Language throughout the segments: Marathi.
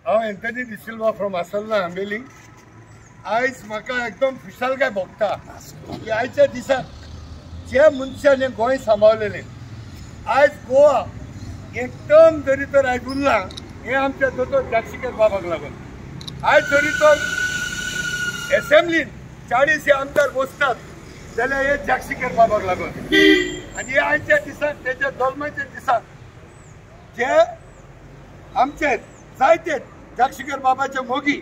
हांव एंथनी डिसिल्वा फ्रॉम आसल्ला आंबेली. आयज म्हाका एकदम खुशाल काय भोगता की आयच्या दिसाक जे मनशाने गोंय सांबाळलेले आयज गोवा एकदम जरी तर आयज उरला हे आमच्या दोतोर जागशीकर बाबाक लागून. आयज जरी तर असेंब्लीन 40 आमदार बसतात जाल्यार हे जागशीकर बाबाक लागून. आनी आयच्या दिसाक तेच्या जल्माच्या दिसाक जे आमचे जायते जागशीकर बाबाचे मोगी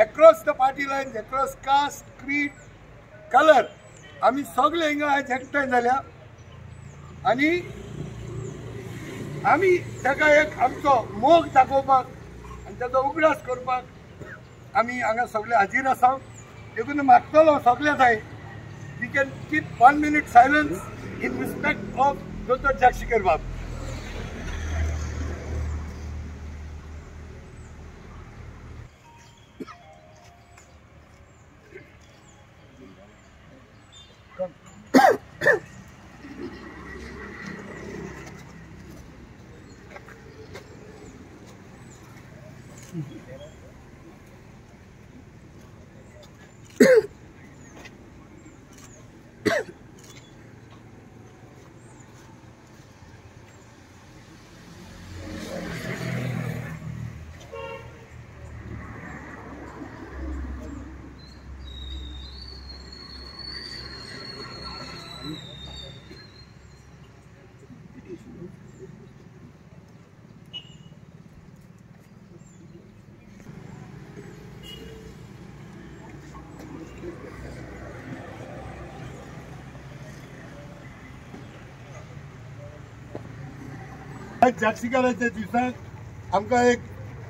across the party lines, across caste, creed, colour आमी सगळे हिंगा आज एकठांय जाल्या आनी आमी ताका एक आमचो मोग दाखोवपाक आनी ताचो उगडास करपाक आमी हांगा सगळे हाजीर आसा. देखून मागतलो सगळे थंय we can keep 1 minute silence in respect of दोतोर जागशीकर बाब. जागशीकराच्या दिसाक आमकां एक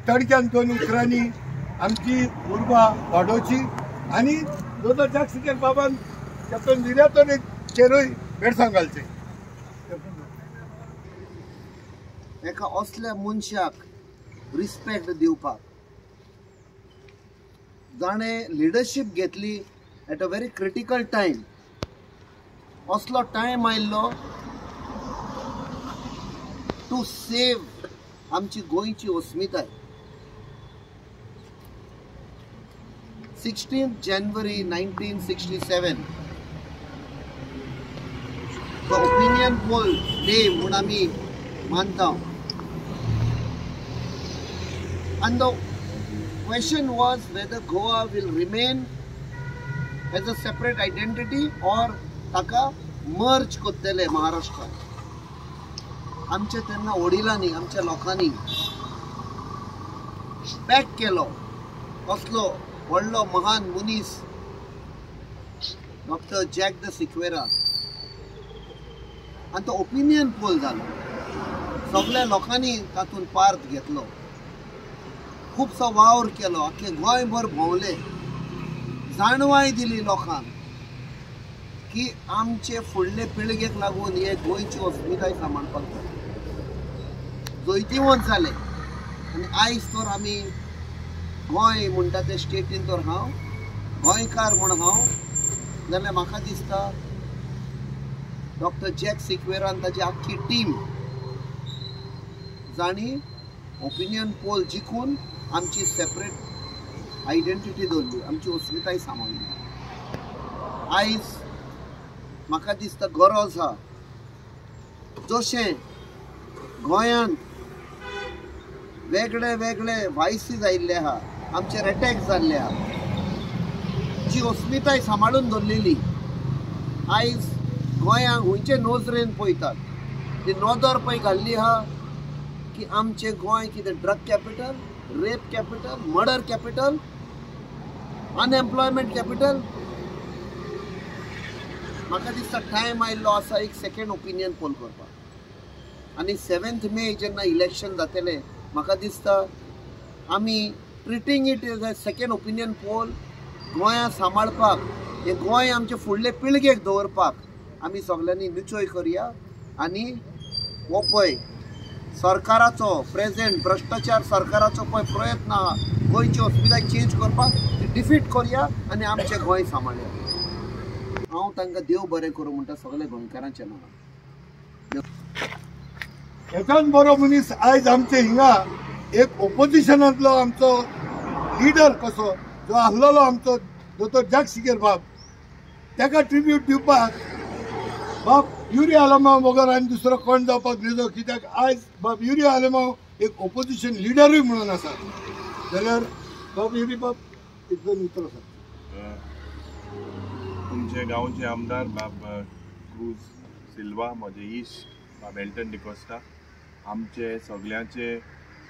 तडक्यान 2 उतरांनी आमची उर्बा वाडोवची आनी दोतोर जागशीकर बाबान तातूंत दिल्या तरेचेरूय भेडसांग घालचे. एका असल्या मनशाक रिस्पेक्ट दिवपाक जाणें लिडरशीप घेतली at a very critical time. असलो टायम आयिल्लो टू सेव आमची गोंयची अस्मिताय. 16 January 1967 the opinion poll day म्हणून आमी मानता. And the question was whether Goa will remain as a separate identity or taka merge कोत्तले Maharashtra. आमच्या तेन्ना वडिलांनी आमच्या लोकांनी बॅक केलो असलो व्हडलो महान मनीस डॉक्टर जॅक द सिक्वेरा. आनी तो ओपिनियन पोल जालो. सगळ्या लोकांनी तातूंत पार्ट घेतलो. खुबसो वावर केलो. आख्खे गोंयभर भोंवले. जाणवाय दिली लोकांक की आमचे फुडले पिळगेक लागून हे गोंयची अस्मिताय सांबाळपाक जाय. जैतिवंत जाले आनी आयज तर आमी गोंय म्हणटा ते स्टेटीन तर हांव गोंयकार म्हण हांव जाल्यार म्हाका दिसता डॉक्टर जॅक सिक्वेरान ताची आख्खी टीम जाणी ओपिनियन पोल जिखून आमची सेपरेट आयडेंटिटी दवरली. आमची अस्मिताय सांबाळली. आयज म्हाका दिसता गरज आहा जशें गोंयांत वेगळे वेगळे वायसीस आयिल्ले आहा, आमचेर अटॅक जाल्ले आहा, जी अस्मिताय सांबाळून दवरलेली आयज गोंयांक खंयचे नोजरेन पळयतात. ती नोदर पळय घाल्ली आहा की आमचें गोंय कितें drug capital, rape capital, murder capital unemployment capital. म्हाका दिसता टायम आयिल्लो आसा एक सेकंड ओपिनियन पोल करपाक. आनी 7th मे जेन्ना इलेक्शन जातले म्हाका दिसता आमी treating it as a second opinion poll गोंया सांबाळपाक हे गोंय आमचे फुडले पिळगेक दवरपाक आमी सगळ्यांनी निचोय करया. आनी हो पळय सरकाराचो प्रेझेंट भ्रश्टाचार सरकाराचो पळय प्रयत्न आहा गोंयची हॉस्पिटल चेंज करपाक ती डिफीट करया आनी आमचें गोंय सांबाळया. हांव तांकां देव बरें करूं म्हणटा सगळे गोंयकारांच्या नांवान. हेच्यान बरो मनीस आयज आमचे हिंगा एक ओपोजिशनांतलो आमचो लिडर कसो जो आसलेलो आमचो दोतोर जागसिकेर बाब ताका ट्रिब्यूट दिवपाक बाब युरिया आलमांव वगर आनी दुसरो कोण जावपाक नजो. कित्याक आयज बाब युरिया आलमांव एक ओपोजिशन लिडरूय म्हणून आसा. जाल्यार बाब युरिया बाब एक दोन उतर आसा. तुमचे गांवचे आमदार बाब क्रूज सिल्वा, म्हजे इश्ट बाब एल्टन डिकोस्टा, आमचे सगळ्यांचे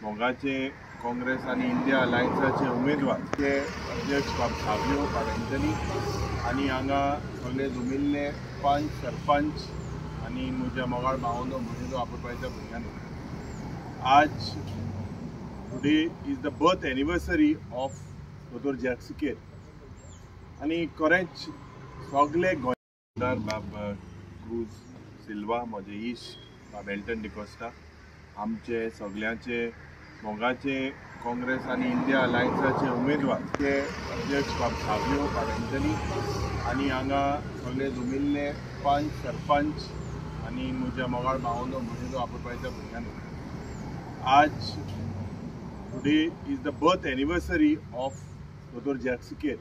मोगाचे काँग्रेस आनी इंडिया अलायन्साचे उमेदवार ते अध्यक्ष बाब सावियो बाब एंटनी आनी हांगा सगळे जमिल्ले पंच सरपंच आनी म्हज्या मोगाळ भावनो भयणीचो आपुरबायच्या भुरग्यांनी. आज today is the birth anniversary of दोतोर जागसिकेर आनी खरेंच सगळे गोंयकार बाब क्रूज सिल्वा, म्हजे इश्ट बाब एल्टन डिकोस्टा, आमचे सगळ्यांचे मोगाचे काँग्रेस आनी इंडिया अलायन्साचे उमेदवार ते अध्यक्ष बाब सावियो बाब एंटनी आनी हांगा सगळे जमिल्ले पंच सरपंच आनी म्हज्या मोगाळ भावनो भयणीचो आपुरबायच्या भुरग्यांनी. आज today is the birth anniversary of दोतोर जागसिकेर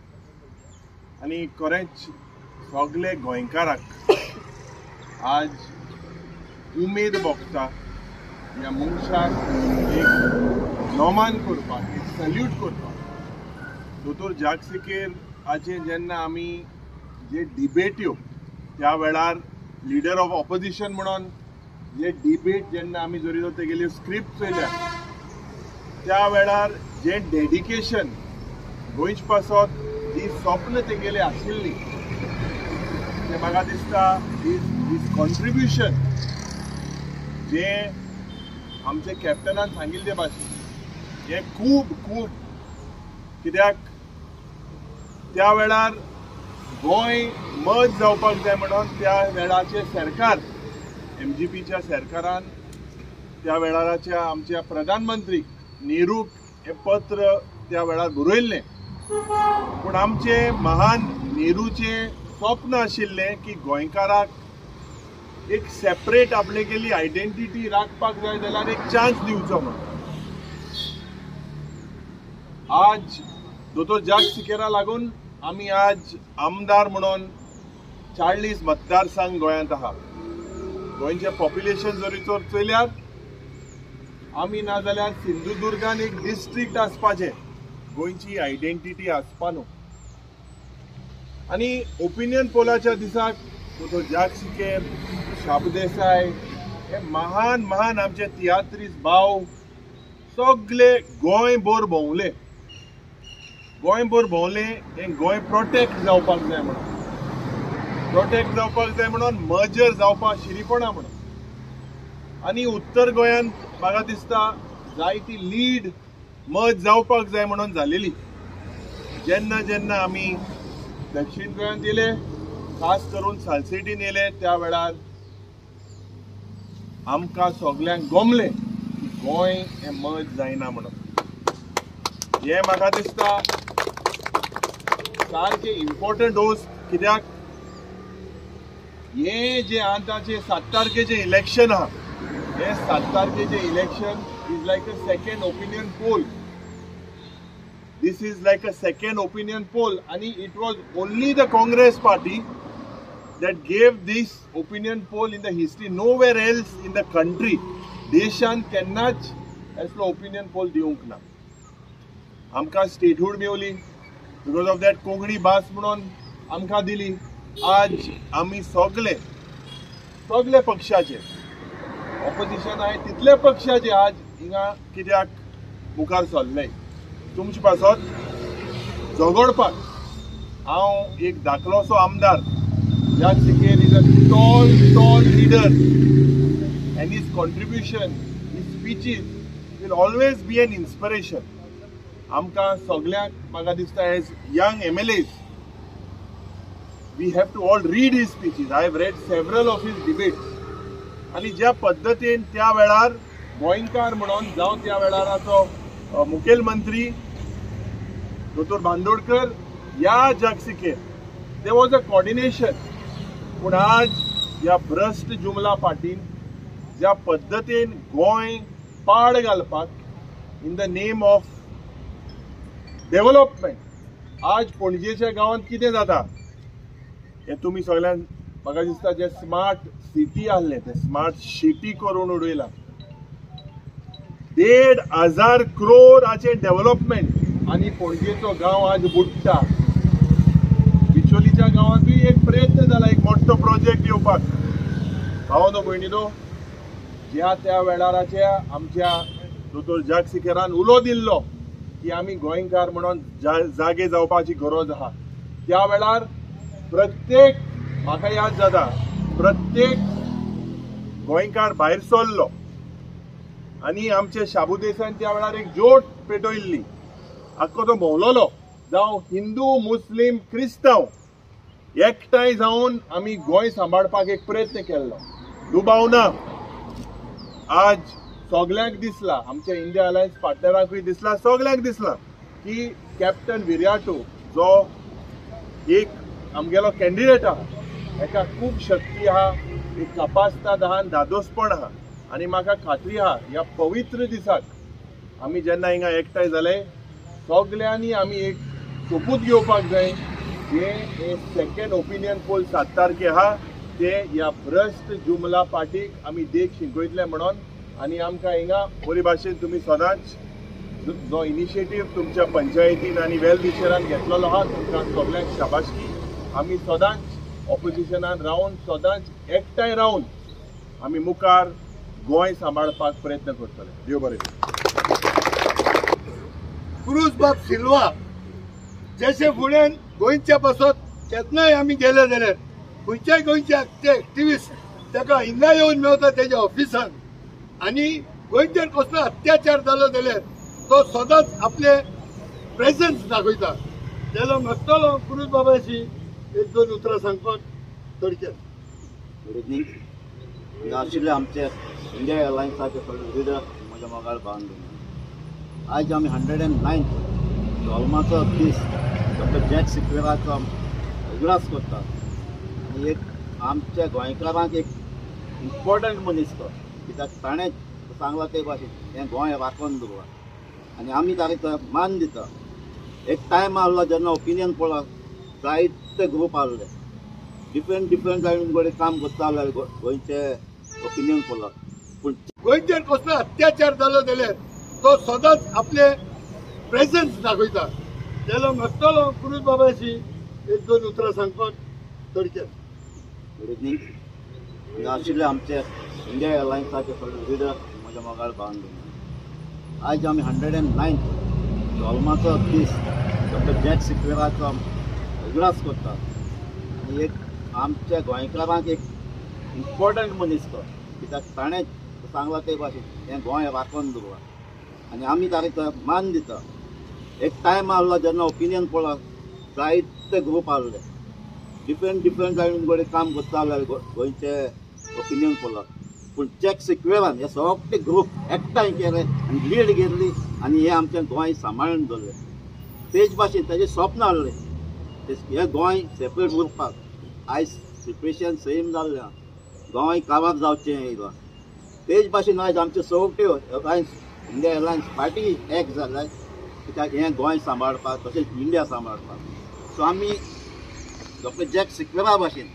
आनी खरेंच सगळे गोंयकाराक आज उमेद भोगता ह्या मनशाक एक नोमान करपाक, एक सल्यूट करपाक. दोतोर जागसिकेर हाचे जेन्ना आमी जे डिबेट्यो त्या वेळार लिडर ऑफ ऑपोजिशन म्हणून जे डिबेट जेन्ना आमी जरी तेगेल्यो स्क्रिप्ट चयल्या त्या वेळार जे डेडिकेशन गोंयचे पासत जी स्वप्न तेगेले आशिल्ली ते म्हाका दिसता हीज कॉन्ट्रिब्युशन जे आमचे कॅप्टनान सांगिल्ले भाशेन हे खूब खूब. कित्याक त्या वेळार गोंय मज जावपाक जाय म्हणून त्या वेळाचे सरकार MGPच्या सरकारान त्या वेळाराच्या आमच्या प्रधानमंत्री नेहरूक हे पत्र त्या वेळार बरयल्लें. पूण आमचे महान नेहरूचे स्वप्न आशिल्लें की गोंयकाराक एक सेपरेट आपलेगेली आयडेंटिटी राखपाक जाय जाल्यार एक चान्स दिवचो म्हणून. आज दोतोर जागसिकेरा लागून आमी आज आमदार म्हणून 40 मतदारसंघ गोंयांत आहा. गोंयचें पॉप्युलेशन जरी तर चयल्यार आमी ना जाल्यार सिंधुदुर्गान एक डिस्ट्रिक्ट आसपाचें, गोंयची आयडेंटिटी आसपा न्हू. आनी ओपिनियन पोलाच्या दिसाक दोतोर जागसिकेर, शाबदेसाय हे महान महान आमचे तियात्रीस भाव सगळे गोंयभर भोंवले. गोंयभर भोंवले हे गोंय प्रोटेक्ट जावपाक जाय म्हणून, प्रोटेक्ट जावपाक जाय म्हणून, मर्जर जावपाक शिरीपणा म्हणून. आनी उत्तर गोंयांत म्हाका दिसता जायती लीड मर्ज जावपाक जाय म्हणून जालेली. जेन्ना जेन्ना आमी दक्षिण गोंयांत येले, खास करून सालसेटीन येले, त्या वेळार आमकां सगळ्यांक गमलें की गोंय हें मर्ज जायना म्हणून. हें म्हाका दिसता सारकें इम्पॉर्टंट वस्त. कित्याक हे जे आतांचे 7 तारखेचे इलेक्शन आहा, हे 7 तारखेचे election is like a second opinion pole. This is like a second opinion poll, and it was only the Congress party that gave this opinion poll in the history. Nowhere else in the country, Deshan cannot असलो opinion poll दिवंक ना. आमकां स्टेटहूड मेवली because of that कोंकणी भास म्हणून आमकां दिली. आज आमी सगळे पक्षाचे ऑपोजिशन आहे तितले पक्षाचे आज हिंगा कित्याक मुखार सरले. तुमचे पासत झगडपाक हांव एक धाकलोसो आमदार Jacques Siquet is a tall leader and his contribution, his speeches will always be an inspiration. आमकां सगळ्यांक म्हाका दिसता as young MLAs we have to all read his speeches. I have read several of his debates आणि ज्या पद्धतीन त्या वेळार गोंयकार म्हणून जावं त्या वेळाराचो मुखेलमंत्री दोतोर बांदोडकर या Jacques Siquet there was a coordination. पूण आज ह्या भ्रष्ट जुमला पार्टीन ज्या पद्धतीन गोंय पाड घालपाक in the name of development आज पणजेच्या गांवांत कितें जाता हे तुमी सगळ्यांक म्हाका दिसता जे स्मार्ट सिटी आहले ते स्मार्ट सिटी करून उडयला 1,500 crore डेव्हलपमेंट आनी पणजेचो गांव आज बुडटा बिचोलीच्या गांवांतूय एक प्रयत्न जाला एक मोठो प्रोजेक्ट येवपाक भावनो भयणीनो ज्या त्या वेळाराच्या आमच्या दोतोर Jacques Siquetan उलो दिल्लो की आमी गोंयकार म्हणून जागे जावपाची गरज आहा त्या वेळार प्रत्येक म्हाका याद जाता प्रत्येक गोंयकार भायर सरलो आनी आमचे शाबू देसाईन त्या वेळार एक जोट पेटयल्ली आख्खो तो भोंवलोलो जावं हिंदू मुस्लीम क्रिस्तांव एकठांय जावन आमी गोंय सांबाळपाक एक प्रयत्न केल्लो दुबावना आज सगळ्यांक दिसला आमच्या इंडिया अलायन्स पार्टनराकूय दिसला सगळ्यांक दिसला की कॅप्टन विराटो जो एक आमगेलो कॅन्डिडेट आहा हेका खूब शक्ती आहा एक कपासताद आहा दादोसपण आहा आनी म्हाका खात्री आहा ह्या पवित्र दिसाक आमी जेन्ना हिंगा एकठांय जाले सगळ्यांनी आमी एक सोपूत घेवपाक जाय जे सेकंड ओपिनियन पोल 7 तारखे आहा ते ह्या भ्रष्ट जुमला पार्टीक आमी देख शिंकयतले म्हणून आनी आमकां हिंगा बरे भाशेन तुमी सदांच जो इनिशिएटीव तुमच्या पंचायतीन आनी वेल विशरान घेतलेलो आहा तुमकां सगळ्यांक शाबासकी आमी सदांच ऑपोजिशनान रावन सदांच एकठांय रावन आमी मुखार गोंय सांबाळपाक प्रयत्न करतले देव बरें क्रूज बाब सिल्वा जशे फुडें गोंयच्या बसत केन्नाय आमी गेले जाल्यार खंयच्याय गोंयचे ते एक्टिविस्ट ताका हिंगा येवन मेवता तेज्या ऑफिसान आनी गोंयचेर कसलो अत्याचार जालो जाल्यार तो सदांच आपले प्रेझन्स दाखयता जाल्यार मागतलो क्रूज बाबाशी 1-2 उतरां सांगपाक थोडक्यात. गुड इवनिंग आशिल्ले आमचे इंडिया एअरलायन्साचे सगळे लिडर म्हज्या मोगाळ बांदून आज आमी 109th जल्माचो दीस डॉक्टर Jacques Siquetaचो उगडास करता आनी एक आमच्या गोंयकारांक एक इम्पॉर्टंट मनीस तो कित्याक ताणें सांगला ते भाशेन हें गोंय राखून दवरला आनी आमी ताका मान दिता. एक टायम आहलो जेन्ना ओपिनियन पोलाक जायते ग्रूप आहले डिफरंट जायन कडेन काम करता गोंयचे ओपिनियन पोलाक पूण गोंयचेर कसलो अत्याचार जालो जाल्यार तो सदांच आपले प्रेझन्स दाखयता जाल्यार मागतलो क्रूज बाबाशी 1-2 उतरां सांगपाक थोडक्यात. गुड इवनिंग आशिल्ले आमचे इंडिया एअरलायन्साचे सगळे लिडर म्हज्या मोगाळ बांदून आज आमी 109th जल्माचो दीस डॉक्टर Jacques Siquetaचो उगडास करता आनी एक आमच्या गोंयकारांक एक इम्पॉर्टंट मनीस तो कित्याक ताणें सांगला ते भाशेन हें गोंय राखून दवरला आनी आमी ताका मान दिता. एक टायम आहलो जेन्ना ओपिनियन पोलाक जायते ग्रूप आहले डिफरंट जायन कडेन काम करता गोंयचे ओपिनियन पोलाक पूण Jacques Siquetan हे सगळे ग्रूप एकठांय केले आनी लीड घेतली आनी हे आमचें गोंय सांबाळून दवरलें. तेच भाशेन ताचें स्वप्न आहलें हे गोंय सेपरेट उरपाक आयज सिच्युएशन सेम जाल्लें गोंय काबार जावचें येयलां. तेच भाशेन आयज आमच्यो सगळ्यो एअरलायन्स इंडिया एअरलायन्स पार्टी एक जाल्या कित्याक हें गोंय सांबाळपाक तशेंच इंडिया सांबाळपाक. सो आमी डॉक्टर Jacques Siqueta भाशेन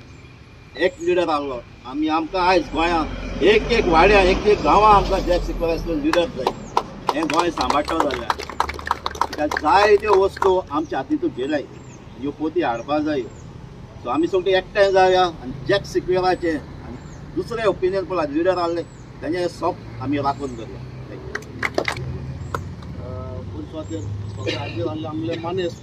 एक लिडर आहलो आमी आमकां आयज गोंयांत एक वाड्या एक गांवां आमकां Jacques Siquetaचो लिडर जाय हें गोंय सांबाळटा जाल्यार कित्याक जायत्यो वस्तू आमच्या हातींतून गेल्याय ह्यो पोती हाडपा जाय. सो आमी सगळीं एकठांय जावया आनी Jacques Siquetaचे आनी दुसरे ओपिनियन पोला लिडर आहले तेंचें स्वप्न आमी राखून दवरया. राज्य आमले मानेस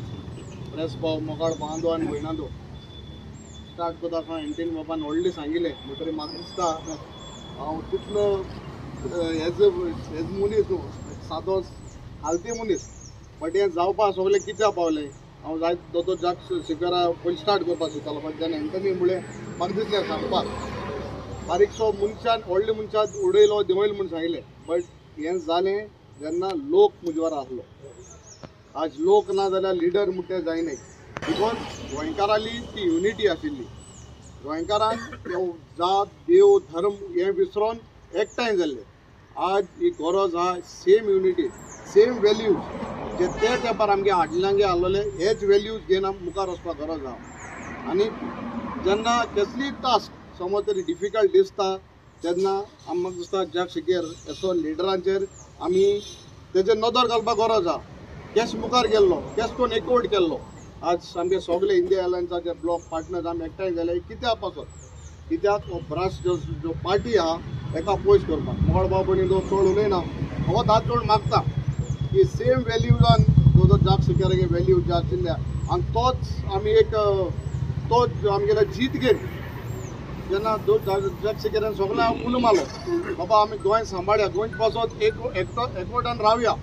प्रेस भाव मोगाळ बांदो आनी भयणांदो स्टार्ट करता आसतना एंटीन बाबान व्हडलें सांगिल्लें म्हणटरी म्हाका दिसता हांव तितलो हेज मनीस न्हू सादो हालती मनीस बट हें जावपा सगलें कित्याक पावलें हांव जाय दोतोर जग शिखरा पयलीं स्टार्ट करपाक शिकतालो बट जेन्ना एंटनी म्हळें म्हाका दिसलें सांगपाक बारीकसो मनशान व्हडल्या मनशान उडयलो देंवयलो म्हूण सांगिल्लें बट हें जालें जेन्ना लोक म्हजे वर आसलो आज लोक ना जाल्यार लिडर म्हणटा जायनाय बिकॉज गोंयकारांली ती युनिटी आशिल्ली गोंयकारांक जात देव धर्म हें विसरून एकठांय जाल्ले आज ही गरज आहा सेम युनिटी सेम वेल्यूज जे ते तेंपार आमगे आदल्यांगे आहलोले हेच वेल्यूज घेवन आमी मुखार वचपाक गरज आहा आनी जेन्ना कसलीय टास्क समज तरी डिफिकल्ट दिसता तेन्ना म्हाका दिसता जग शिकेर असो लिडरांचेर आमी तेजेर नदर घालपाक गरज आहा केस मुखार गेल्लो केस कोण एकवट केल्लो आज सामके सगळे इंडिया एअरलायन्साचे ब्लॉक पार्टनर्स आमी एकठांय जाले कित्याक पासून कित्याक हो भ्रश्ट जो पार्टी आहा एका पयस करपाक मोड बाबणी जो चड उलयना हो धा चड मागता की सेम वेल्यूजान जो जग शिकेराचे वेल्यूज जे आशिल्ले आनी तोच आमी एक तोच आमगेले जीत घेवन जेन्ना जग शिकेरान सगळ्यांक उलो मारलो बाबा आमी गोंय सांबाळया गोंय पासून एकवटान रावया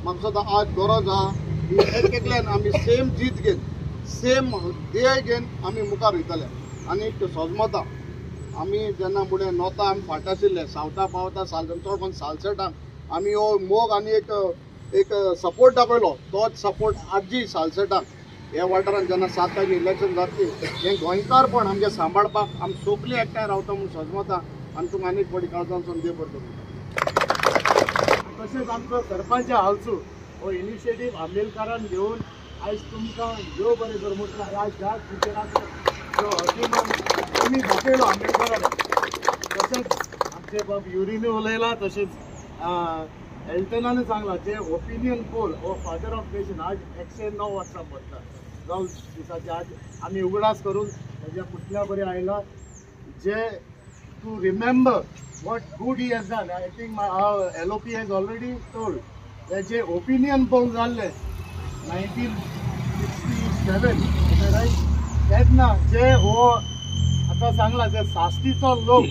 म्हाका सुद्दां आज गरज आहा की एकल्यान आमी सेम जीत घेवन सेम ध्येय घेवन आमी मुखार वयतले आनी सोजमता आमी जेन्ना फुडें नोता आमी फाट आशिल्ले सावथा पावता चड कोण सालसेटांक आमी हो मोग आनी एक सपोर्ट दाखयलो तोच सपोर्ट आजी सालसेटांक ह्या वाठारांत जेन्ना 7 तारीख इलेक्शन जातली हें गोंयकारपण आमगे सांबाळपाक आमी सोगलीं एकठांय रावता म्हूण सोजमता आनी तुमकां आनीक बरी काळजान संदी पडटा तशेंच आमचो सरपंच हालसू हो इनिशिएटीव आंबेडकरान घेवन आयज तुमकां देव बरें कर म्हटलं ह्या ज्या टिचराचो जो अभिमान तुमी दाखयलो आंबेडकरान तशेंच आमचे बाब युरिनी उलयला तशेंच एल्टनान सांगला जे ओपिनियन पोल हो फादर ऑफ नेशन आज 109 वर्सां पडटा जावं दिसाचे आज आमी उगडास करून तेज्या पुतल्या बरें आयला जे to remember what good he has done. I think my LOP has already told that जे opinion poll झाले 1967 right तेन्ना जे हो आता सांगला जे साश्टीचो लोक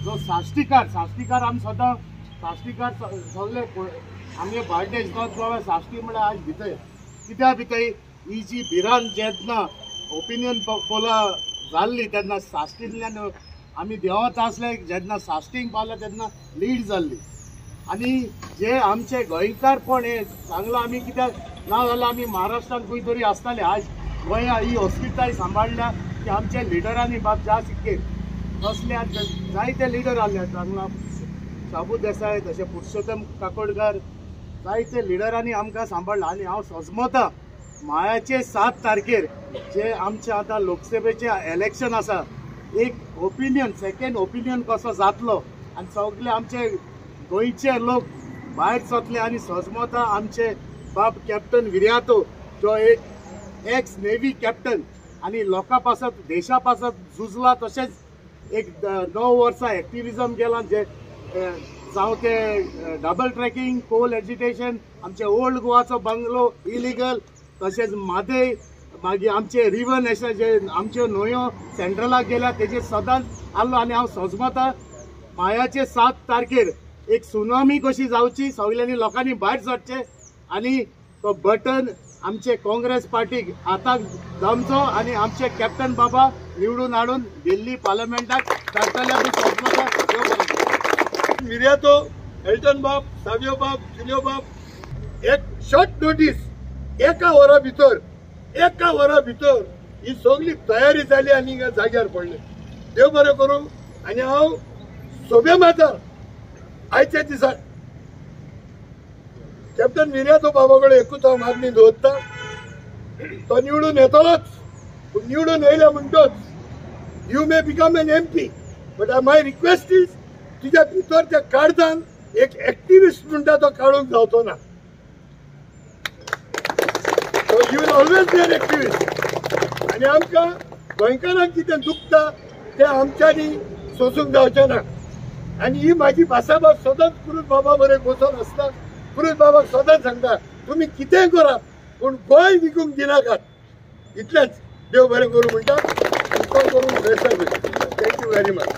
जो साश्टीकार आमी सदां साश्टीकार सगळे आमगे भारतीय नॉर्थ गोवा साश्टी म्हळ्यार आज भितय कित्याक भितय ही जी भिरान जेन्ना ओपिनियन पोलां जाल्ली तेन्ना साश्टींतल्यान आमी देंवत आसले जेन्ना साश्टींक पावले तेन्ना लीड जाल्ली आनी जे आमचे गोंयकारपण हे सांगला आमी कित्याक ना जाल्यार आमी महाराष्ट्रान खंय तरी आसताले आज गोंया ही हॉस्पिटल सांबाळल्या की आमच्या लिडरांनी बाब ज्या शिकेर तसले आज जायते लिडर आसले सांगला शाबू देसाय तशें पुरुषोत्तम काकोडकर जायते लिडरांनी आमकां सांबाळला आनी हांव सोजमता मायाचे 7 तारखेर जे आमचे आतां लोकसभेचे इलेक्शन आसा एक ओपिनियन सेकंड ओपिनियन कसो जातलो आनी सगळे आमचे गोंयचे लोक भायर सरतले आनी सोजमता आमचे बाब कॅप्टन विर्यातो जो एक एक्स नेव्ही कॅप्टन आनी लोकां पासत देशा पासत झुजला तशेंच एक 9 वर्सां एक्टिविजम केला जे जावं ते डबल ट्रॅकिंग कोल एजिटेशन आमचे ओल्ड गोवाचो बंगलो इलिगल तशेंच मादेय मागीर आमचे रिवर नॅशनल जे आमच्यो न्हंयो सेंट्रलाक गेल्या तेजे सदांच आसलो आनी हांव सोजमता मायाचे 7 तारखेर एक सुनामी कशी जावची सगल्यांनी लोकांनी भायर सरचे आनी तो बटन आमचे काँग्रेस पार्टीक हाताक जमचो आनी आमचे कॅप्टन बाबा निवडून हाडून दिल्ली पार्लमेंटाक धाडटले आमी सोजमता मिर्यातो एल्टन बाब सावियो बाब जुलियो बाब एक शॉर्ट नोटीस एका वरा भितर ही सगळी तयारी जाली आनी जाग्यार पडले देव बरें करूं आनी हांव सोबे मारता आयच्या दिसा कॅप्टन मिर्यातो बाबा कडेन एकूच हांव मागणी दवरता तो निवडून येतलोच पूण निवडून येयल्या म्हणटोच you may become an MP but my request is तुज्या भितर त्या काळजान एक एक्टिविस्ट म्हणटा तो काडूंक जावचो ना So you will always be an activist. आणि आमकां गोंयकारांक कितें दुखता तें आमच्यांनी सोसूंक जावचें ना आनी ही म्हाजी भासाभास सदांच पुरूष बाबा बरें बसून आसता पुरूष बाबाक सदांच सांगता तुमी कितेंय करात पूण गोंय विकूंक दिनाकात इतलेंच देव बरें करूं म्हणटा तो करून थँक्यू व्हेरी मच